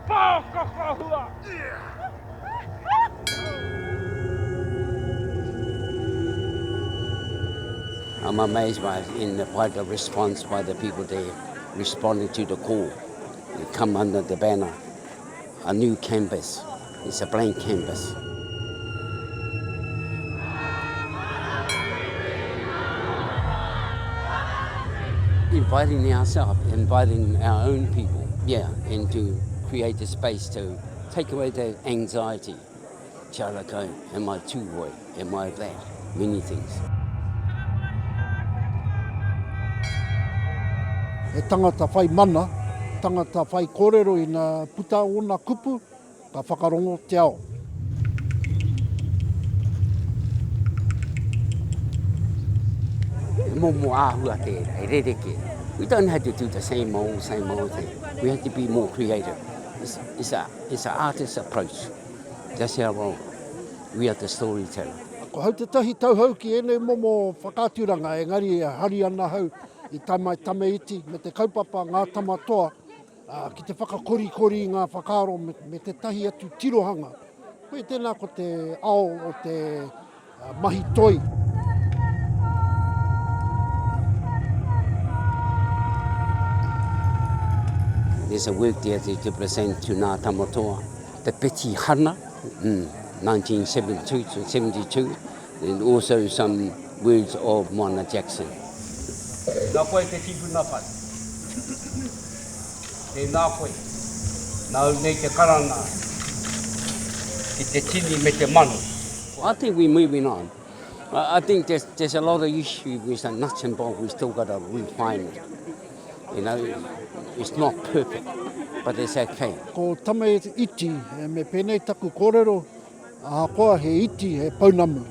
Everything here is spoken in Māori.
I'm amazed by the response by the people there, responding to the call. They come under the banner, a new canvas. It's a blank canvas. Inviting ourselves, inviting our own people, and to create a space to take away the anxiety. Charako, am I tūwoi? Am I that? Many things. E tangata whai mana, tangata whai kōrero i nā puta o nā kupu, ka whakarongo te ao. Momo āhua tērā, e rereke. We don't have to do the same old thing. We have to be more creative. It's an artist's approach. That's our role. We are the storyteller. Ko hau te tahi tauhau ki ene momo whakāturanga, engari e hari ana hau i Tame Iti, me te kaupapa ngā tamatoa, ki te whakakori ngā whakaaro me te tahi atu tirohanga. Koe tēnā ko te ao o te mahi toi. There's a work there to present to ngā tamatoa. The Peti Hana, 1972 to 72, and also some words of Moana Jackson. Nā koe te tipu nā pai. Te nā koe. Nā nei te karana. Ki te tini me te manu. I think we're moving on. I think there's a lot of issues with the nuts and bolts. We still got to refine it. You know, it's not perfect, but it's okay. Ko Tame Iti, me pēnei taku kōrero, koa he iti, he paunamu.